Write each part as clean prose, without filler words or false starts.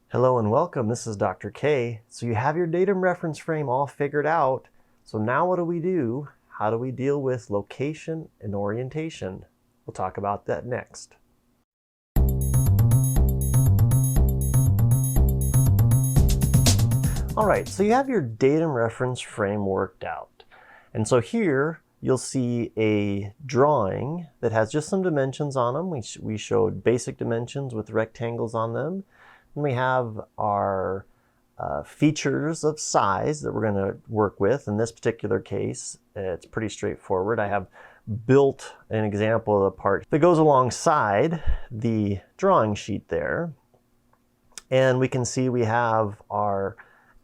Hello and welcome, this is Dr. K. So you have your datum reference frame all figured out. So now what do we do? How do we deal with location and orientation? We'll talk about that next. All right, so you have your datum reference frame worked out. And so here you'll see a drawing that has just some dimensions on them. We showed basic dimensions with rectangles on them. And we have our features of size that we're going to work with. In this particular case, it's pretty straightforward. I have built an example of the part that goes alongside the drawing sheet there. And we can see we have our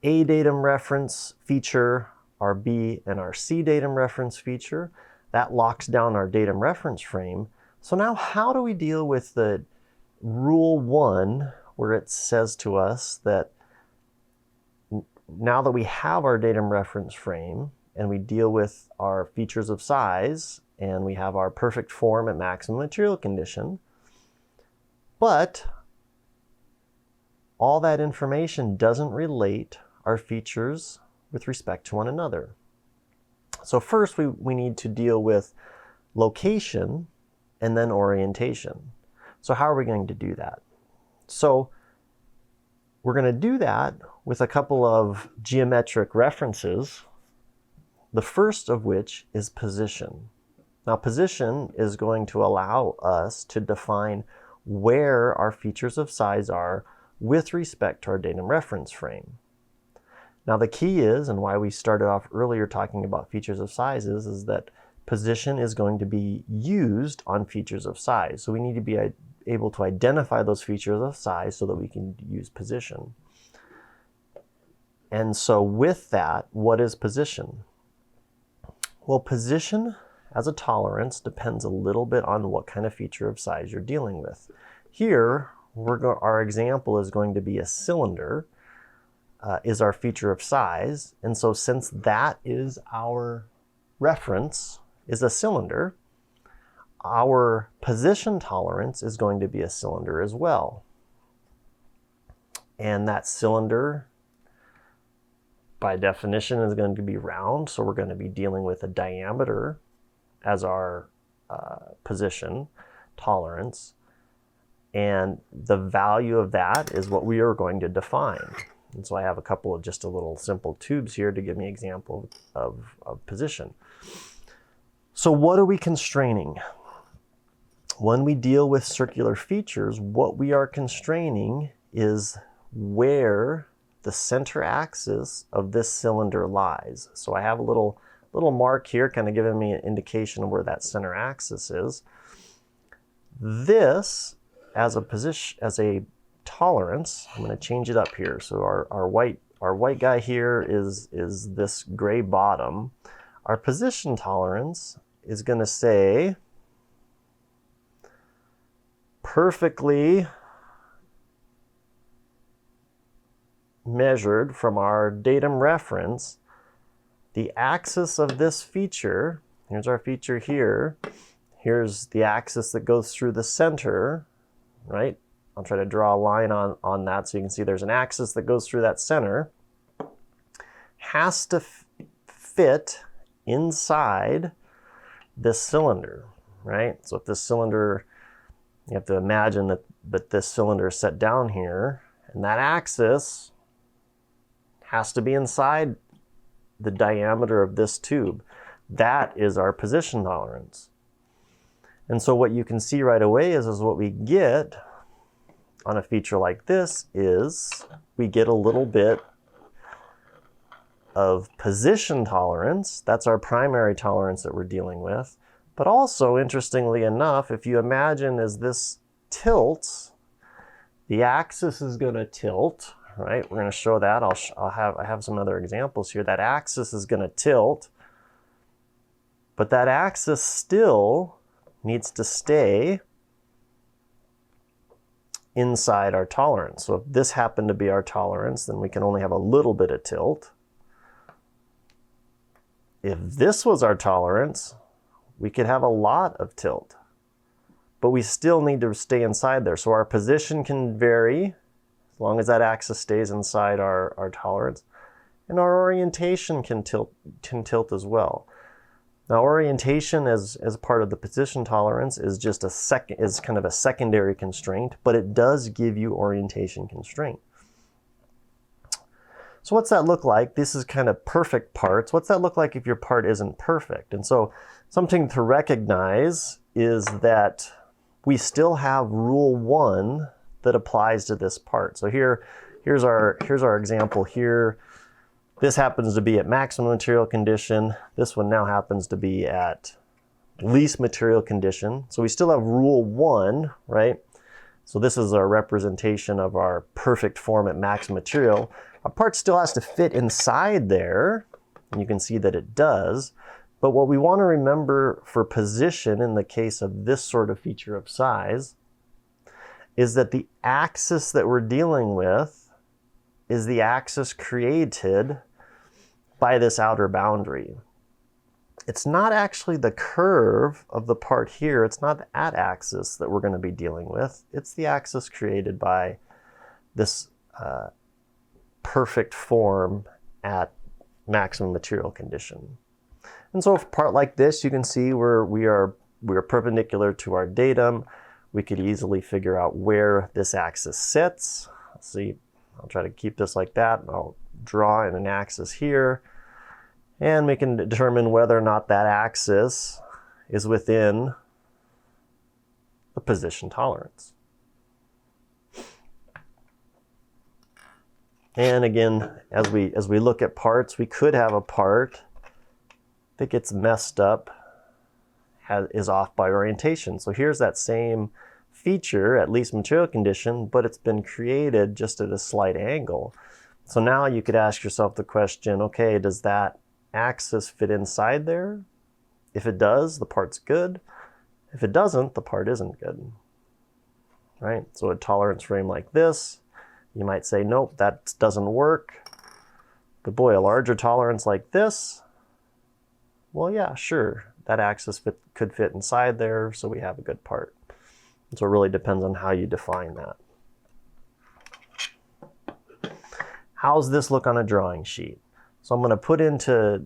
A datum reference feature, our B and our C datum reference feature. That locks down our datum reference frame. So now how do we deal with the rule 1 where it says to us that now that we have our datum reference frame and we deal with our features of size and we have our perfect form at maximum material condition, but all that information doesn't relate our features with respect to one another. So first we need to deal with location and then orientation. So how are we going to do that? So we're going to do that with a couple of geometric references, the first of which is position. Now position is going to allow us to define where our features of size are with respect to our datum reference frame. Now the key is, and why we started off earlier talking about features of sizes, is that position is going to be used on features of size. So we need to be able to identify those features of size so that we can use position. And so with that, what is position? Well, position as a tolerance depends a little bit on what kind of feature of size you're dealing with. Here, our example is going to be a cylinder is our feature of size. And so since that is our reference, is a cylinder, our position tolerance is going to be a cylinder as well. And that cylinder, by definition, is going to be round. So we're going to be dealing with a diameter as our position tolerance. And the value of that is what we are going to define. And so I have a couple of just a little simple tubes here to give me an example of position. So what are we constraining? When we deal with circular features, what we are constraining is where the center axis of this cylinder lies. So I have a little mark here kind of giving me an indication of where that center axis is. This, as a tolerance, I'm going to change it up here. So our white guy here is this gray bottom. Our position tolerance is going to say perfectly measured from our datum reference, the axis of this feature, here's our feature here, here's the axis that goes through the center, right? I'll try to draw a line on that so you can see there's an axis that goes through that center, has to fit inside this cylinder, right? So if this cylinder, you have to imagine that this cylinder is set down here, and that axis has to be inside the diameter of this tube. That is our position tolerance. And so what you can see right away is what we get on a feature like this is we get a little bit of position tolerance. That's our primary tolerance that we're dealing with. But also, interestingly enough, if you imagine as this tilts, the axis is going to tilt, right? We're going to show that. I have some other examples here. That axis is going to tilt, but that axis still needs to stay inside our tolerance. So if this happened to be our tolerance, then we can only have a little bit of tilt. If this was our tolerance, we could have a lot of tilt, but we still need to stay inside there. So our position can vary long as that axis stays inside our tolerance. And our orientation can tilt as well. Now, orientation as part of the position tolerance is just kind of a secondary constraint, but it does give you orientation constraint. So what's that look like? This is kind of perfect parts. What's that look like if your part isn't perfect? And so something to recognize is that we still have rule 1 that applies to this part. So here's our example here. This happens to be at maximum material condition. This one now happens to be at least material condition. So we still have rule 1, right? So this is our representation of our perfect form at maximum material. Our part still has to fit inside there, and you can see that it does. But what we want to remember for position in the case of this sort of feature of size is that the axis that we're dealing with is the axis created by this outer boundary. It's not actually the curve of the part here. It's not the axis that we're going to be dealing with. It's the axis created by this perfect form at maximum material condition. And so if a part like this, you can see we are perpendicular to our datum. We could easily figure out where this axis sits. Let's see, I'll try to keep this like that. I'll draw in an axis here. And we can determine whether or not that axis is within the position tolerance. And again, as we look at parts, we could have a part that gets messed up, is off by orientation. So here's that same feature, at least material condition, but it's been created just at a slight angle. So now you could ask yourself the question, okay, does that axis fit inside there? If it does, the part's good. If it doesn't, the part isn't good, right? So a tolerance frame like this, you might say, nope, that doesn't work. But boy, a larger tolerance like this, well, yeah, sure, that axis could fit inside there, so we have a good part. And so it really depends on how you define that. How's this look on a drawing sheet? So I'm going to put into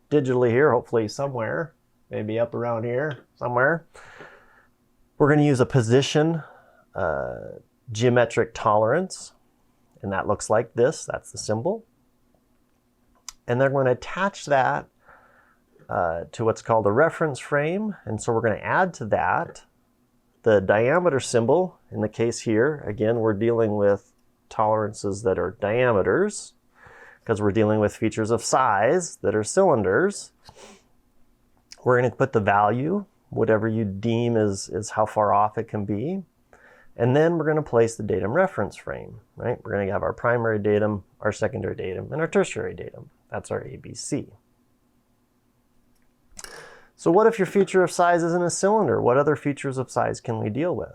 digitally here, hopefully somewhere, maybe up around here somewhere. We're going to use a position geometric tolerance, and that looks like this. That's the symbol. And then we're going to attach that to what's called a reference frame. And so we're going to add to that the diameter symbol. In the case here, again, we're dealing with tolerances that are diameters because we're dealing with features of size that are cylinders. We're going to put the value, whatever you deem is how far off it can be. And then we're going to place the datum reference frame, right? We're going to have our primary datum, our secondary datum, and our tertiary datum. That's our ABC. So what if your feature of size isn't a cylinder? What other features of size can we deal with?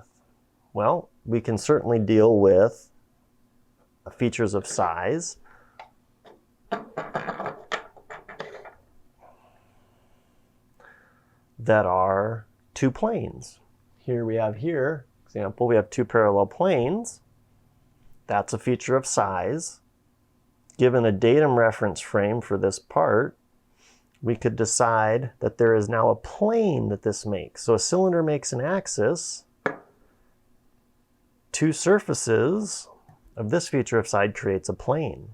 Well, we can certainly deal with features of size that are two planes. Here we have example, we have two parallel planes. That's a feature of size. Given a datum reference frame for this part, we could decide that there is now a plane that this makes. So a cylinder makes an axis. Two surfaces of this feature of size creates a plane.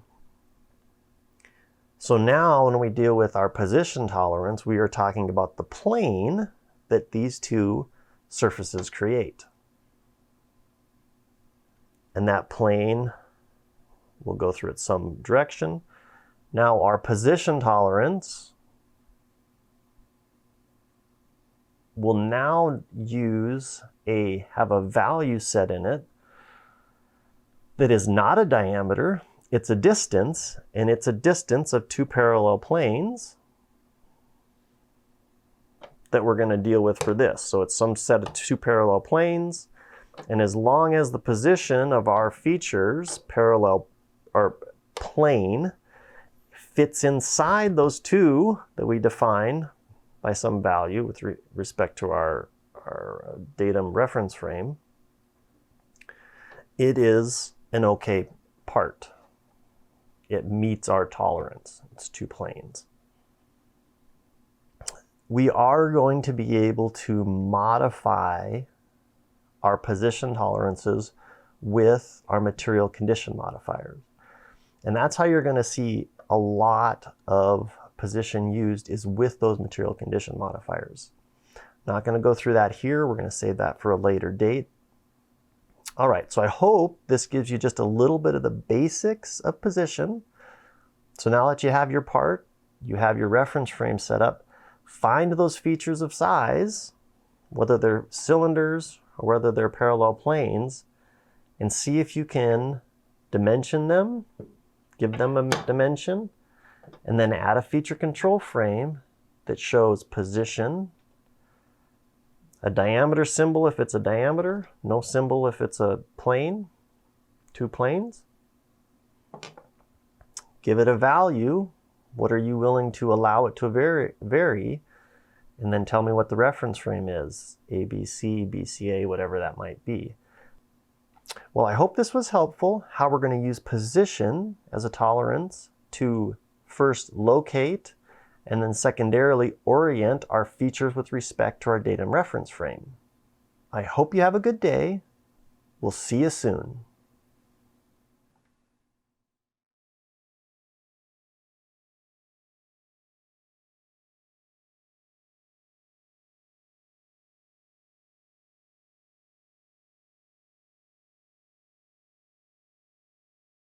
So now when we deal with our position tolerance, we are talking about the plane that these two surfaces create. And that plane will go through its some direction. Now our position tolerance will now have a value set in it that is not a diameter, it's a distance, and it's a distance of two parallel planes that we're going to deal with for this. So it's some set of two parallel planes, and as long as the position of our features, parallel or plane, fits inside those two that we define by some value with respect to our datum reference frame, it is an okay part. It meets our tolerance. It's 2 planes. We are going to be able to modify our position tolerances with our material condition modifiers. And that's how you're going to see a lot of position used is with those material condition modifiers. Not going to go through that here. We're going to save that for a later date. All right, so I hope this gives you just a little bit of the basics of position. So now that you have your part, you have your reference frame set up, find those features of size, whether they're cylinders or whether they're parallel planes, and see if you can dimension them, give them a dimension, and then add a feature control frame that shows position, a diameter symbol if it's a diameter, no symbol if it's a plane, 2 planes. Give it a value. What are you willing to allow it to vary? And then tell me what the reference frame is, ABC, BCA, whatever that might be. Well, I hope this was helpful, how we're going to use position as a tolerance to first locate and then secondarily orient our features with respect to our datum reference frame. I hope you have a good day. We'll see you soon.